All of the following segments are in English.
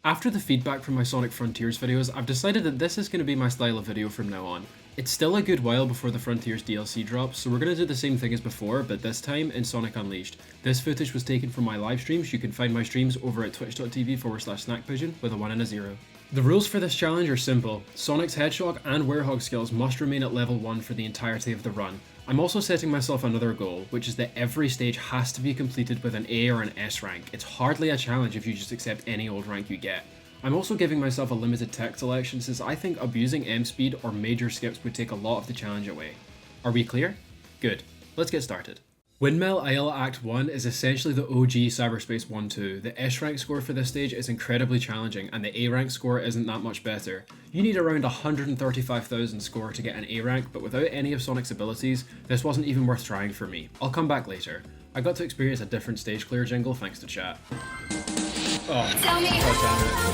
After the feedback from my Sonic Frontiers videos, I've decided that this is going to be my style of video from now on. It's still a good while before the Frontiers DLC drops, so we're going to do the same thing as before, but this time in Sonic Unleashed. This footage was taken from my live streams. You can find my streams over at twitch.tv/Snackpigeon with a 1 and a 0. The rules for this challenge are simple. Sonic's Hedgehog and Werehog skills must remain at level 1 for the entirety of the run. I'm also setting myself another goal, which is that every stage has to be completed with an A or an S rank. It's hardly a challenge if you just accept any old rank you get. I'm also giving myself a limited tech selection since I think abusing M speed or major skips would take a lot of the challenge away. Are we clear? Good. Let's get started. Windmill Isle Act 1 is essentially the OG Cyberspace 1-2. The S rank score for this stage is incredibly challenging and the A rank score isn't that much better. You need around 135,000 score to get an A rank, but without any of Sonic's abilities, this wasn't even worth trying for me. I'll come back later. I got to experience a different stage clear jingle thanks to chat. Oh, god damn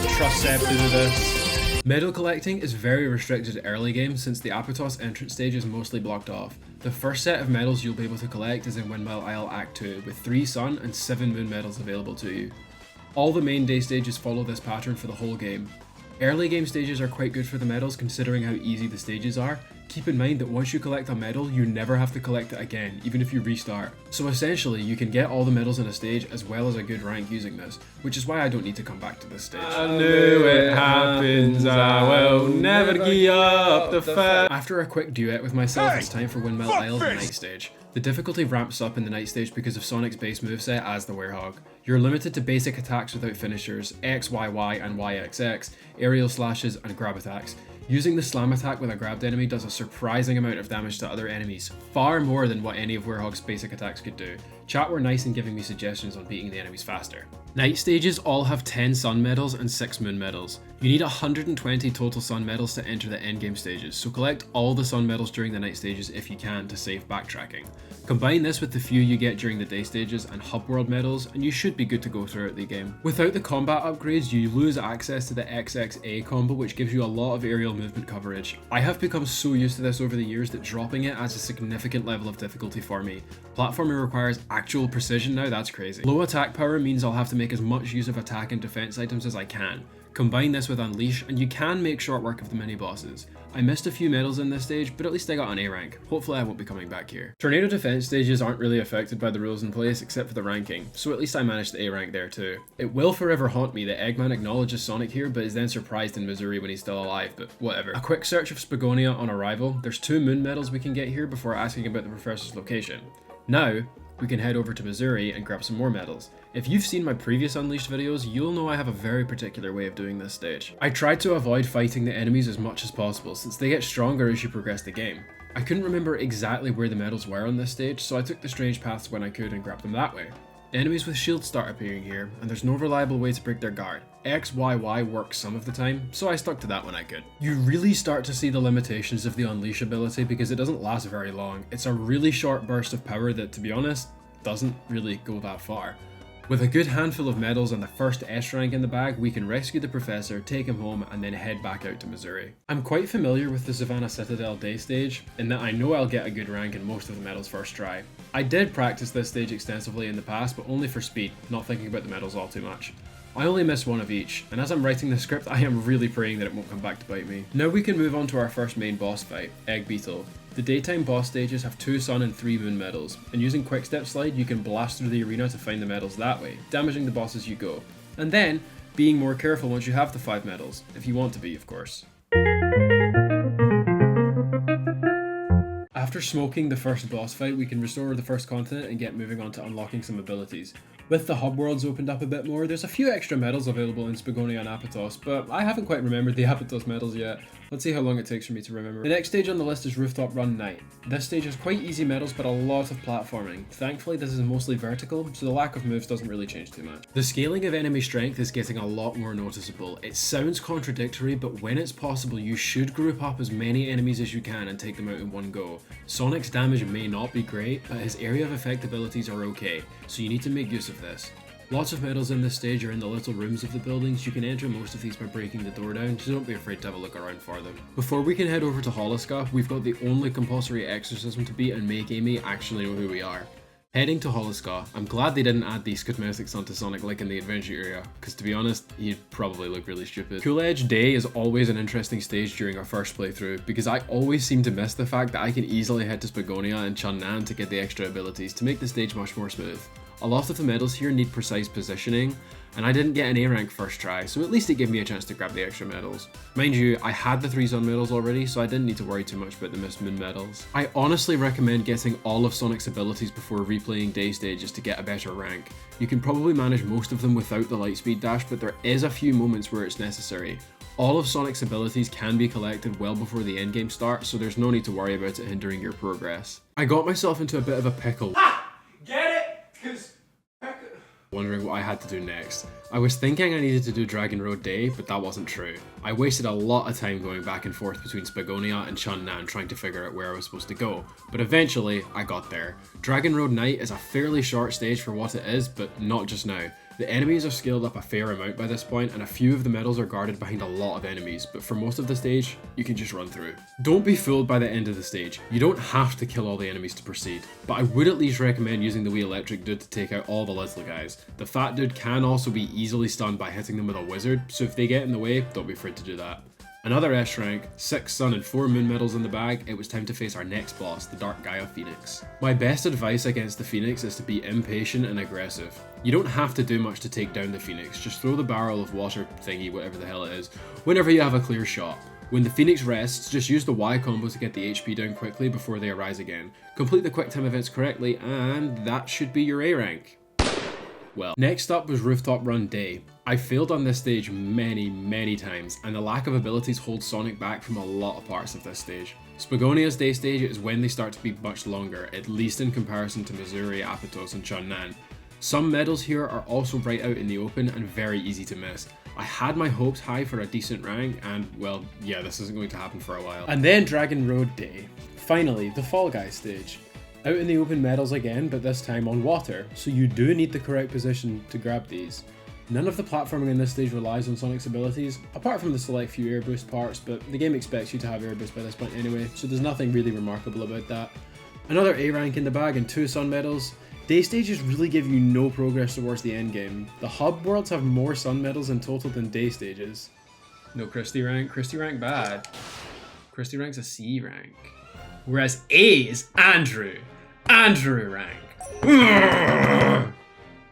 it. Trust Seb to do this. Medal collecting is very restricted early game since the Apotos entrance stage is mostly blocked off. The first set of medals you'll be able to collect is in Windmill Isle Act 2 with 3 Sun and 7 Moon medals available to you. All the main day stages follow this pattern for the whole game. Early game stages are quite good for the medals considering how easy the stages are. Keep in mind that once you collect a medal, you never have to collect it again, even if you restart. So essentially, you can get all the medals in a stage as well as a good rank using this, which is why I don't need to come back to this stage. I knew it happens, I will never give up the fight. After a quick duet with myself, it's time for Windmill Isle, the night stage. The difficulty ramps up in the night stage because of Sonic's base moveset as the Werehog. You're limited to basic attacks without finishers, X, Y, Y, and YXX, aerial slashes, and grab attacks. Using the slam attack with a grabbed enemy does a surprising amount of damage to other enemies, far more than what any of Werehog's basic attacks could do. Chat were nice in giving me suggestions on beating the enemies faster. Night stages all have 10 Sun medals and 6 Moon medals. You need 120 total Sun medals to enter the endgame stages, so collect all the Sun medals during the night stages if you can to save backtracking. Combine this with the few you get during the day stages and hub world medals, and you should be good to go throughout the game. Without the combat upgrades, you lose access to the XXA combo, which gives you a lot of aerial movement coverage. I have become so used to this over the years that dropping it adds a significant level of difficulty for me. Platforming requires actual precision now, that's crazy. Low attack power means I'll have to make as much use of attack and defense items as I can. Combine this with Unleash and you can make short work of the mini bosses. I missed a few medals in this stage, but at least I got an A rank. Hopefully I won't be coming back here. Tornado defense stages aren't really affected by the rules in place except for the ranking, so at least I managed the A rank there too. It will forever haunt me that Eggman acknowledges Sonic here but is then surprised in Missouri when he's still alive, but whatever. A quick search of Spagonia on arrival. There's 2 Moon medals we can get here before asking about the professor's location. Now, we can head over to Missouri and grab some more medals. If you've seen my previous Unleashed videos, you'll know I have a very particular way of doing this stage. I tried to avoid fighting the enemies as much as possible since they get stronger as you progress the game. I couldn't remember exactly where the medals were on this stage, so I took the strange paths when I could and grabbed them that way. Enemies with shields start appearing here, and there's no reliable way to break their guard. X, Y, Y works some of the time, so I stuck to that when I could. You really start to see the limitations of the Unleash ability because it doesn't last very long. It's a really short burst of power that, to be honest, doesn't really go that far. With a good handful of medals and the first S rank in the bag, we can rescue the professor, take him home, and then head back out to Missouri. I'm quite familiar with the Savannah Citadel day stage, in that I know I'll get a good rank in most of the medals first try. I did practice this stage extensively in the past, but only for speed, not thinking about the medals all too much. I only missed one of each, and as I'm writing the script, I am really praying that it won't come back to bite me. Now we can move on to our first main boss fight, Egg Beetle. The daytime boss stages have 2 Sun and 3 Moon medals, and using Quick Step Slide you can blast through the arena to find the medals that way, damaging the boss as you go. And then, being more careful once you have the 5 medals, if you want to be of course. After smoking the first boss fight, we can restore the first continent and get moving on to unlocking some abilities. With the hub worlds opened up a bit more, there's a few extra medals available in Spagonia and Apotos, but I haven't quite remembered the Apotos medals yet. Let's see how long it takes for me to remember. The next stage on the list is Rooftop Run Night. This stage has quite easy medals but a lot of platforming. Thankfully this is mostly vertical, so the lack of moves doesn't really change too much. The scaling of enemy strength is getting a lot more noticeable. It sounds contradictory, but when it's possible you should group up as many enemies as you can and take them out in one go. Sonic's damage may not be great, but his area of effect abilities are okay, so you need to make use of this. Lots of medals in this stage are in the little rooms of the buildings. You can enter most of these by breaking the door down, so don't be afraid to have a look around for them. Before we can head over to Holoska, we've got the only compulsory exorcism to beat and make Amy actually know who we are. Heading to Holoska, I'm glad they didn't add these cosmetics onto Sonic like in the adventure area, because to be honest, he'd probably look really stupid. Cool Edge Day is always an interesting stage during our first playthrough, because I always seem to miss the fact that I can easily head to Spagonia and Chunnan to get the extra abilities to make the stage much more smooth. A lot of the medals here need precise positioning, and I didn't get an A rank first try, so at least it gave me a chance to grab the extra medals. Mind you, I had the 3 Sun medals already, so I didn't need to worry too much about the Mist Moon medals. I honestly recommend getting all of Sonic's abilities before replaying day stages to get a better rank. You can probably manage most of them without the Lightspeed Dash, but there is a few moments where it's necessary. All of Sonic's abilities can be collected well before the endgame starts, so there's no need to worry about it hindering your progress. I got myself into a bit of a pickle. Get it? Because Wondering what I had to do next. I was thinking I needed to do Dragon Road Day, but that wasn't true. I wasted a lot of time going back and forth between Spagonia and Chunnan trying to figure out where I was supposed to go, but eventually I got there. Dragon Road Night is a fairly short stage for what it is, but not just now. The enemies are scaled up a fair amount by this point, and a few of the medals are guarded behind a lot of enemies, but for most of the stage, you can just run through. Don't be fooled by the end of the stage. You don't have to kill all the enemies to proceed, but I would at least recommend using the wee electric dude to take out all the little guys. The fat dude can also be easily stunned by hitting them with a wizard, so if they get in the way, don't be afraid to do that. Another S rank, 6 Sun and 4 Moon medals in the bag, it was time to face our next boss, the Dark Gaia Phoenix. My best advice against the Phoenix is to be impatient and aggressive. You don't have to do much to take down the Phoenix, just throw the barrel of water thingy, whatever the hell it is, whenever you have a clear shot. When the Phoenix rests, just use the Y combo to get the HP down quickly before they arise again. Complete the quick time events correctly, and that should be your A rank. Well, next up was Rooftop Run Day. I failed on this stage many times, and the lack of abilities holds Sonic back from a lot of parts of this stage. Spagonia's day stage is when they start to be much longer, at least in comparison to Missouri, Apotos and Chunnan. Some medals here are also right out in the open and very easy to miss. I had my hopes high for a decent rank, and well, yeah, this isn't going to happen for a while. And then Dragon Road Day. Finally, the Fall Guy stage. Out in the open medals again, but this time on water, so you do need the correct position to grab these. None of the platforming in this stage relies on Sonic's abilities, apart from the select few air boost parts, but the game expects you to have air boost by this point anyway, so there's nothing really remarkable about that. Another A rank in the bag and 2 Sun medals. Day stages really give you no progress towards the end game. The hub worlds have more Sun medals in total than day stages. No Christy rank. Christy rank bad. Christy rank's a C rank. Whereas A is Andrew. Andrew rank.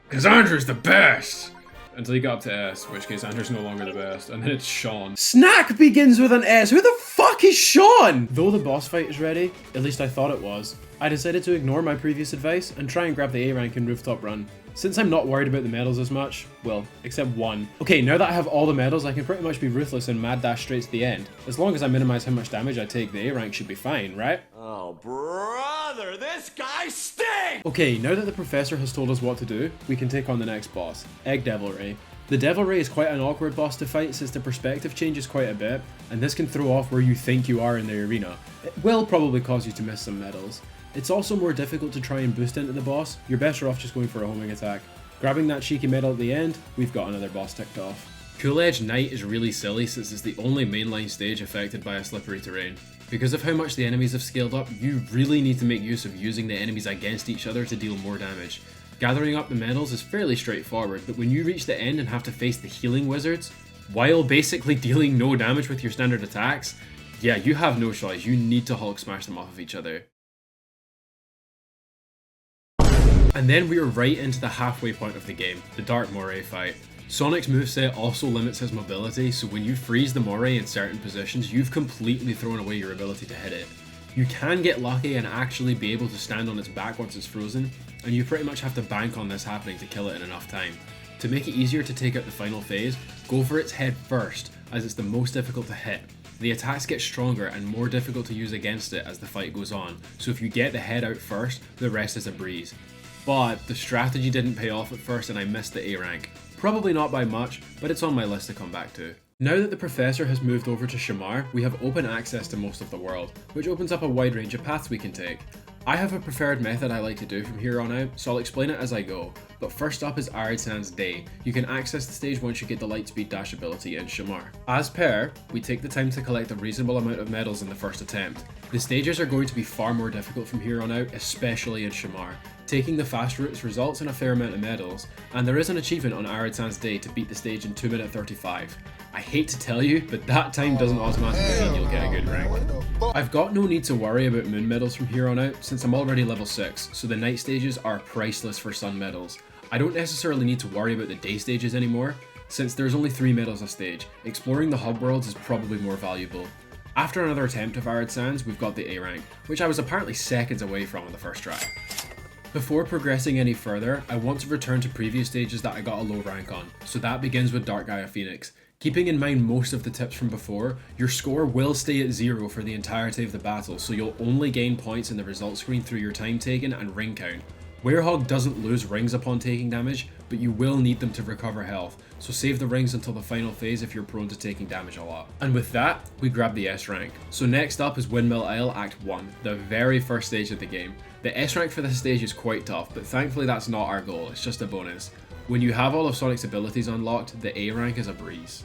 Because Andrew's the best. Until you got up to S, in which case Andrew's no longer the best, and then it's Sean. Snack begins with an S. Who the fuck is Sean? Though the boss fight is ready, at least I thought it was, I decided to ignore my previous advice and try and grab the A rank in Rooftop Run. Since I'm not worried about the medals as much, well, except one. Okay, now that I have all the medals, I can pretty much be ruthless and mad dash straight to the end. As long as I minimize how much damage I take, the A rank should be fine, right? Oh, brother, this guy stinks! Okay, now that the professor has told us what to do, we can take on the next boss, Egg Devil Ray. The Devil Ray is quite an awkward boss to fight since the perspective changes quite a bit, and this can throw off where you think you are in the arena. It will probably cause you to miss some medals. It's also more difficult to try and boost into the boss. You're better off just going for a homing attack. Grabbing that cheeky medal at the end, we've got another boss ticked off. Cool Edge Night is really silly since it's the only mainline stage affected by a slippery terrain. Because of how much the enemies have scaled up, you really need to make use of using the enemies against each other to deal more damage. Gathering up the medals is fairly straightforward, but when you reach the end and have to face the healing wizards, while basically dealing no damage with your standard attacks, yeah, you have no choice, you need to Hulk smash them off of each other. And then we are right into the halfway point of the game, the Dark Moray fight. Sonic's moveset also limits his mobility, so when you freeze the Moray in certain positions, you've completely thrown away your ability to hit it. You can get lucky and actually be able to stand on its back once it's frozen, and you pretty much have to bank on this happening to kill it in enough time. To make it easier to take out the final phase, go for its head first, as it's the most difficult to hit. The attacks get stronger and more difficult to use against it as the fight goes on, so if you get the head out first, the rest is a breeze. But the strategy didn't pay off at first and I missed the A rank. Probably not by much, but it's on my list to come back to. Now that the Professor has moved over to Shamar, we have open access to most of the world, which opens up a wide range of paths we can take. I have a preferred method I like to do from here on out, so I'll explain it as I go, But first up is Arid Sands Day. You can access the stage once you get the Lightspeed Dash ability in Shamar. As per, we take the time to collect a reasonable amount of medals in the first attempt. The stages are going to be far more difficult from here on out, especially in Shamar. Taking the fast routes results in a fair amount of medals, and there is an achievement on Arid Sands Day to beat the stage in 2 minute 35. I hate to tell you, but that time doesn't automatically mean you'll get a good rank. I've got no need to worry about moon medals from here on out, since I'm already level 6, so the night stages are priceless for sun medals. I don't necessarily need to worry about the day stages anymore, since there's only 3 medals a stage. Exploring the hub worlds is probably more valuable. After another attempt of Arid Sands, we've got the A rank, which I was apparently seconds away from on the first try. Before progressing any further, I want to return to previous stages that I got a low rank on, so that begins with Dark Gaia Phoenix. Keeping in mind most of the tips from before, your score will stay at 0 for the entirety of the battle, so you'll only gain points in the results screen through your time taken and ring count. Werehog doesn't lose rings upon taking damage, but you will need them to recover health, so save the rings until the final phase if you're prone to taking damage a lot. And with that, we grab the S rank. So next up is Windmill Isle Act 1, the very first stage of the game. The S rank for this stage is quite tough, but thankfully that's not our goal, it's just a bonus. When you have all of Sonic's abilities unlocked, the A rank is a breeze.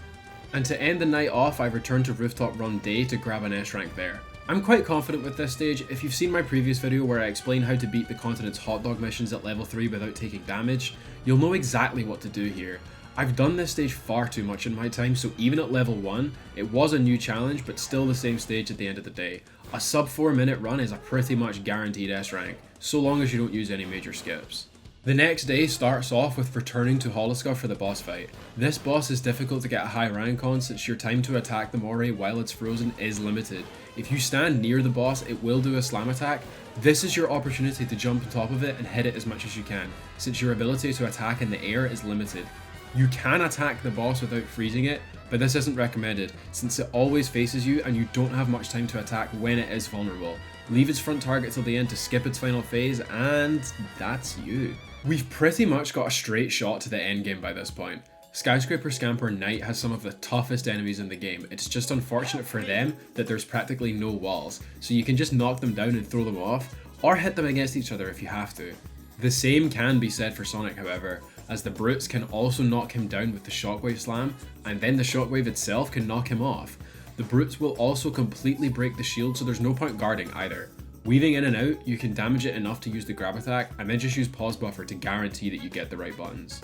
And to end the night off, I return to Rooftop Run Day to grab an S rank there. I'm quite confident with this stage. If you've seen my previous video where I explain how to beat the continent's hot dog missions at level 3 without taking damage, you'll know exactly what to do here. I've done this stage far too much in my time, so even at level 1, it was a new challenge, but still the same stage at the end of the day. A sub 4 minute run is a pretty much guaranteed S rank, so long as you don't use any major skips. The next day starts off with returning to Holoska for the boss fight. This boss is difficult to get a high rank on since your time to attack the moray while it's frozen is limited. If you stand near the boss, it will do a slam attack. This is your opportunity to jump on top of it and hit it as much as you can, since your ability to attack in the air is limited. You can attack the boss without freezing it, but this isn't recommended since it always faces you and you don't have much time to attack when it is vulnerable. Leave its front target till the end to skip its final phase, and that's you. We've pretty much got a straight shot to the endgame by this point. Skyscraper Scamper Knight has some of the toughest enemies in the game. It's just unfortunate for them that there's practically no walls, so you can just knock them down and throw them off, or hit them against each other if you have to. The same can be said for Sonic, however, as the brutes can also knock him down with the Shockwave Slam, and then the Shockwave itself can knock him off. The brutes will also completely break the shield, so there's no point guarding either. Weaving in and out, you can damage it enough to use the grab attack, and then just use pause buffer to guarantee that you get the right buttons.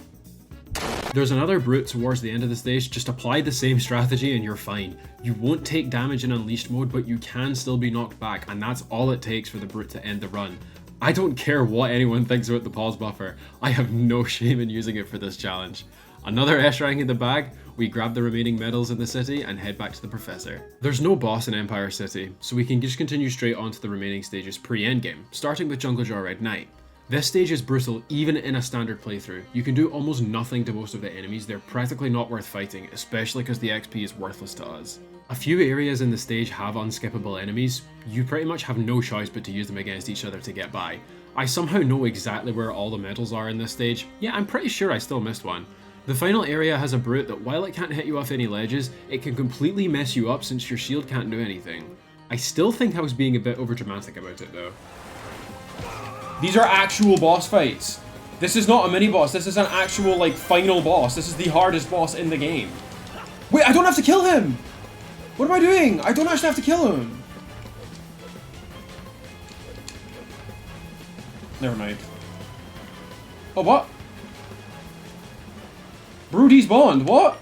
There's another brute towards the end of the stage, just apply the same strategy and you're fine. You won't take damage in unleashed mode, but you can still be knocked back, and that's all it takes for the brute to end the run. I don't care what anyone thinks about the pause buffer, I have no shame in using it for this challenge. Another S rank in the bag, we grab the remaining medals in the city and head back to the professor. There's no boss in Empire City, so we can just continue straight on to the remaining stages pre-endgame, starting with Jungle Joyride Night. This stage is brutal even in a standard playthrough. You can do almost nothing to most of the enemies, they're practically not worth fighting, especially because the XP is worthless to us. A few areas in the stage have unskippable enemies. You pretty much have no choice but to use them against each other to get by. I somehow know exactly where all the medals are in this stage. Yeah, I'm pretty sure I still missed one. The final area has a brute that while it can't hit you off any ledges, it can completely mess you up since your shield can't do anything. I still think I was being a bit overdramatic about it though. These are actual boss fights. This is not a mini boss, this is an actual like final boss. This is the hardest boss in the game. Wait, I don't have to kill him! What am I doing? I don't actually have to kill him. Never mind. Oh, what? Brody's Bond, what?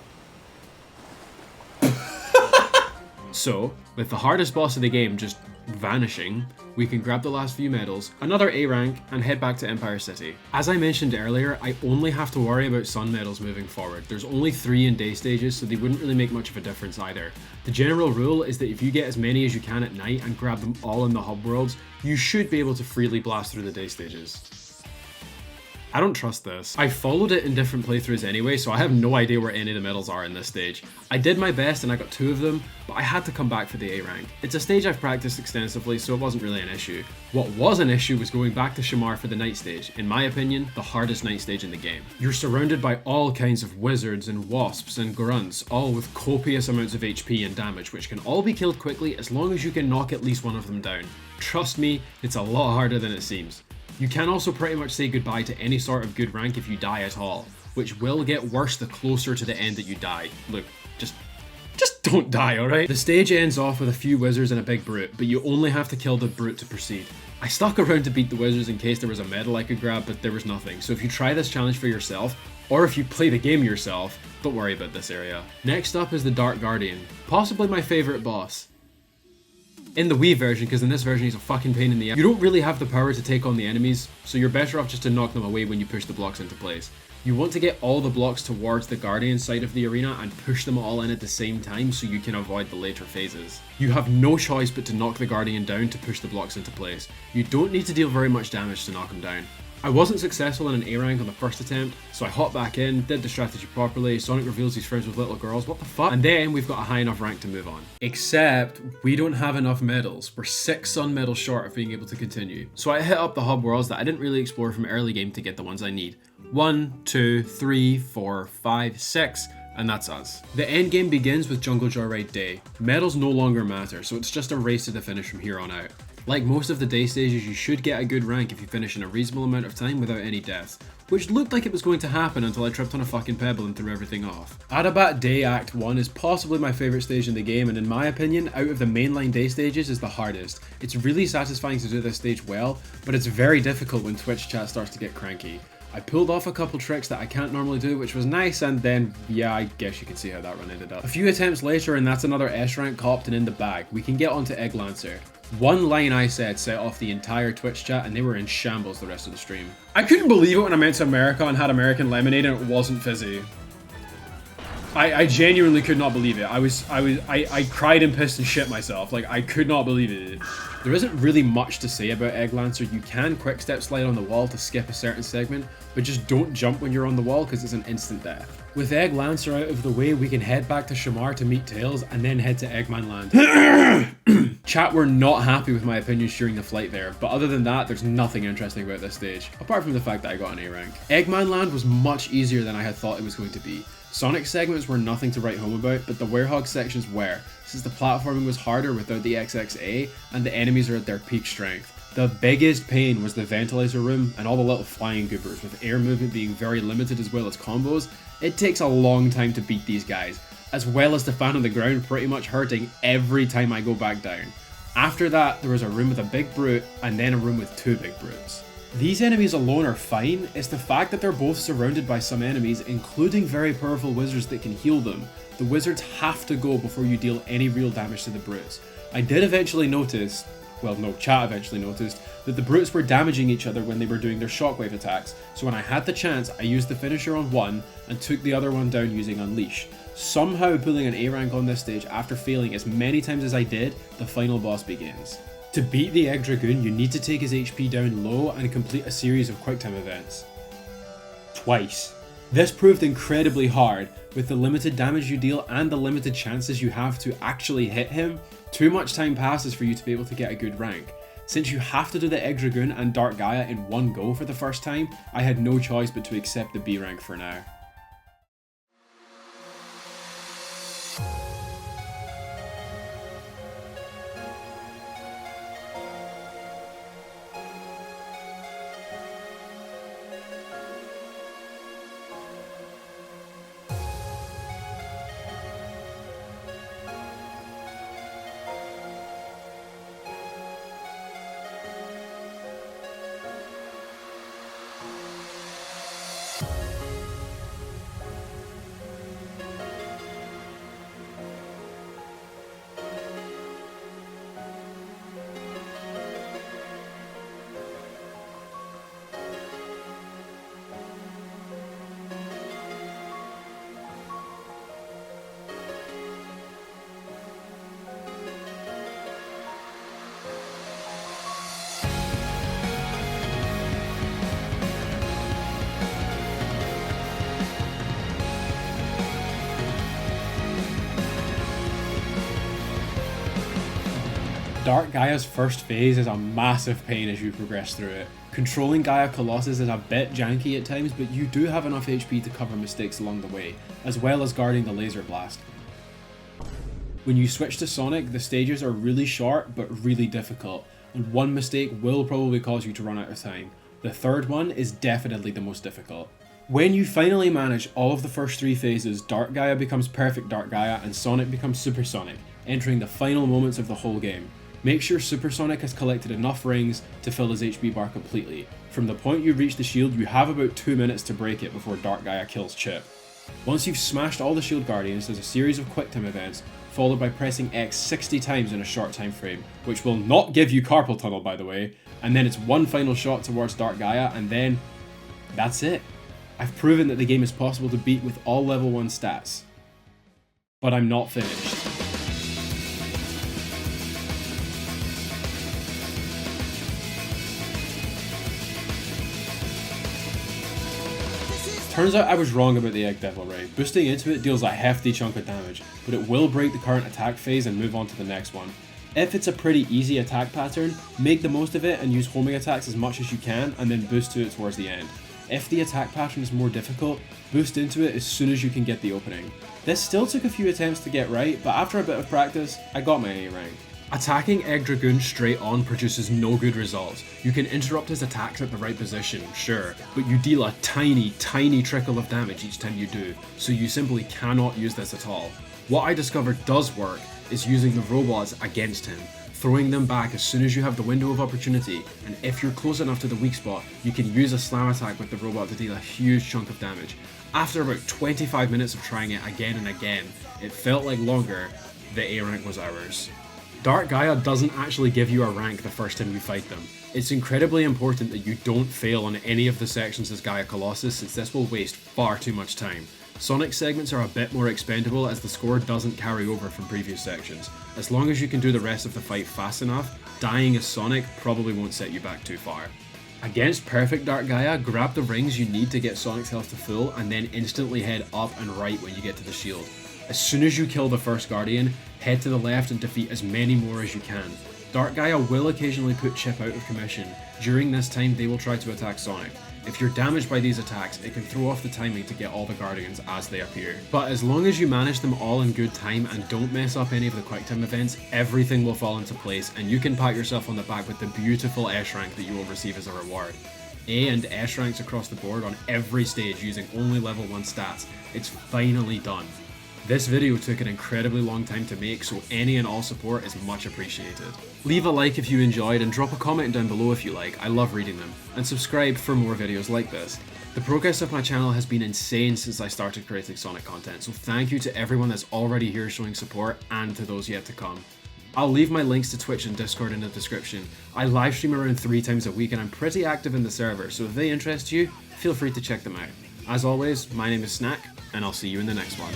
So, with the hardest boss of the game just vanishing, we can grab the last few medals, another A rank, and head back to Empire City. As I mentioned earlier, I only have to worry about sun medals moving forward. There's only 3 in day stages, so they wouldn't really make much of a difference either. The general rule is that if you get as many as you can at night and grab them all in the hub worlds, you should be able to freely blast through the day stages. I don't trust this. I followed it in different playthroughs anyway, so I have no idea where any of the medals are in this stage. I did my best and I got 2 of them, but I had to come back for the A rank. It's a stage I've practiced extensively, so it wasn't really an issue. What was an issue was going back to Shamar for the night stage. In my opinion, the hardest night stage in the game. You're surrounded by all kinds of wizards and wasps and grunts, all with copious amounts of HP and damage, which can all be killed quickly as long as you can knock at least one of them down. Trust me, it's a lot harder than it seems. You can also pretty much say goodbye to any sort of good rank if you die at all, which will get worse the closer to the end that you die. Look, just don't die, alright? The stage ends off with a few wizards and a big brute, but you only have to kill the brute to proceed. I stuck around to beat the wizards in case there was a medal I could grab, but there was nothing, so if you try this challenge for yourself, or if you play the game yourself, don't worry about this area. Next up is the Dark Guardian, possibly my favourite boss. In the Wii version, because in this version he's a fucking pain in the ass. You don't really have the power to take on the enemies, so you're better off just to knock them away when you push the blocks into place. You want to get all the blocks towards the Guardian side of the arena and push them all in at the same time so you can avoid the later phases. You have no choice but to knock the Guardian down to push the blocks into place. You don't need to deal very much damage to knock him down. I wasn't successful in an A rank on the first attempt, so I hopped back in, did the strategy properly, Sonic reveals he's friends with little girls, what the fuck? And then we've got a high enough rank to move on. Except, we don't have enough medals. We're 6 sun medals short of being able to continue. So I hit up the hub worlds that I didn't really explore from early game to get the ones I need. 1, 2, 3, 4, 5, 6, and that's us. The end game begins with Jungle Joyride Day. Medals no longer matter, so it's just a race to the finish from here on out. Like most of the day stages, you should get a good rank if you finish in a reasonable amount of time without any deaths, which looked like it was going to happen until I tripped on a fucking pebble and threw everything off. Adabat Day Act 1 is possibly my favourite stage in the game, and in my opinion, out of the mainline day stages is the hardest. It's really satisfying to do this stage well, but it's very difficult when Twitch chat starts to get cranky. I pulled off a couple tricks that I can't normally do, which was nice, and then, yeah, I guess you can see how that run ended up. A few attempts later, and that's another S rank copped and in the bag. We can get onto Egg Lancer. One line I said set off the entire Twitch chat, and they were in shambles the rest of the stream. I couldn't believe it when I went to America and had American lemonade and it wasn't fizzy. I genuinely could not believe it. I cried and pissed and shit myself. Like, I could not believe it. There isn't really much to say about Egg Lancer. You can quick step slide on the wall to skip a certain segment, but just don't jump when you're on the wall because it's an instant death. With Egg Lancer out of the way, we can head back to Shamar to meet Tails and then head to Eggman Land. Chat were not happy with my opinions during the flight there, but other than that, there's nothing interesting about this stage, apart from the fact that I got an A rank. Eggman Land was much easier than I had thought it was going to be. Sonic segments were nothing to write home about, but the Werehog sections were, since the platforming was harder without the XXA, and the enemies are at their peak strength. The biggest pain was the ventilator room and all the little flying goobers, with air movement being very limited as well as combos. It takes a long time to beat these guys, as well as the fan on the ground pretty much hurting every time I go back down. After that, there was a room with a big brute, and then a room with 2 big brutes. These enemies alone are fine, it's the fact that they're both surrounded by some enemies, including very powerful wizards that can heal them. The wizards have to go before you deal any real damage to the brutes. I did eventually notice, well no, chat eventually noticed, that the brutes were damaging each other when they were doing their shockwave attacks, so when I had the chance, I used the finisher on one and took the other one down using Unleash. Somehow pulling an A rank on this stage after failing as many times as I did, the final boss begins. To beat the Egg Dragoon, you need to take his HP down low and complete a series of quick time events. Twice. This proved incredibly hard, with the limited damage you deal and the limited chances you have to actually hit him. Too much time passes for you to be able to get a good rank. Since you have to do the Egg Dragoon and Dark Gaia in one go for the first time, I had no choice but to accept the B rank for now. Dark Gaia's first phase is a massive pain as you progress through it. Controlling Gaia Colossus is a bit janky at times, but you do have enough HP to cover mistakes along the way, as well as guarding the laser blast. When you switch to Sonic, the stages are really short but really difficult, and one mistake will probably cause you to run out of time. The third one is definitely the most difficult. When you finally manage all of the first 3 phases, Dark Gaia becomes Perfect Dark Gaia and Sonic becomes Supersonic, entering the final moments of the whole game. Make sure Supersonic has collected enough rings to fill his HP bar completely. From the point you reach the shield, you have about 2 minutes to break it before Dark Gaia kills Chip. Once you've smashed all the shield guardians, there's a series of quick time events, followed by pressing X 60 times in a short time frame, which will not give you Carpal Tunnel by the way, and then it's one final shot towards Dark Gaia, and then that's it. I've proven that the game is possible to beat with all level 1 stats. But I'm not finished. Turns out I was wrong about the Egg Devil Ray. Boosting into it deals a hefty chunk of damage, but it will break the current attack phase and move on to the next one. If it's a pretty easy attack pattern, make the most of it and use homing attacks as much as you can and then boost to it towards the end. If the attack pattern is more difficult, boost into it as soon as you can get the opening. This still took a few attempts to get right, but after a bit of practice, I got my A rank. Attacking Egg Dragoon straight on produces no good results. You can interrupt his attacks at the right position, sure, but you deal a tiny trickle of damage each time you do, so you simply cannot use this at all. What I discovered does work is using the robots against him, throwing them back as soon as you have the window of opportunity, and if you're close enough to the weak spot, you can use a slam attack with the robot to deal a huge chunk of damage. After about 25 minutes of trying it again and again, it felt like longer, the A rank was ours. Dark Gaia doesn't actually give you a rank the first time you fight them. It's incredibly important that you don't fail on any of the sections as Gaia Colossus, since this will waste far too much time. Sonic segments are a bit more expendable as the score doesn't carry over from previous sections. As long as you can do the rest of the fight fast enough, dying as Sonic probably won't set you back too far. Against Perfect Dark Gaia, grab the rings you need to get Sonic's health to full and then instantly head up and right when you get to the shield. As soon as you kill the first Guardian, head to the left and defeat as many more as you can. Dark Gaia will occasionally put Chip out of commission. During this time, they will try to attack Sonic. If you're damaged by these attacks, it can throw off the timing to get all the Guardians as they appear. But as long as you manage them all in good time and don't mess up any of the quick time events, everything will fall into place and you can pat yourself on the back with the beautiful S rank that you will receive as a reward. A and S ranks across the board on every stage using only level 1 stats. It's finally done. This video took an incredibly long time to make, so any and all support is much appreciated. Leave a like if you enjoyed and drop a comment down below if you like, I love reading them, and subscribe for more videos like this. The progress of my channel has been insane since I started creating Sonic content, so thank you to everyone that's already here showing support and to those yet to come. I'll leave my links to Twitch and Discord in the description. I livestream around 3 times a week and I'm pretty active in the server, so if they interest you, feel free to check them out. As always, my name is Snack, and I'll see you in the next one.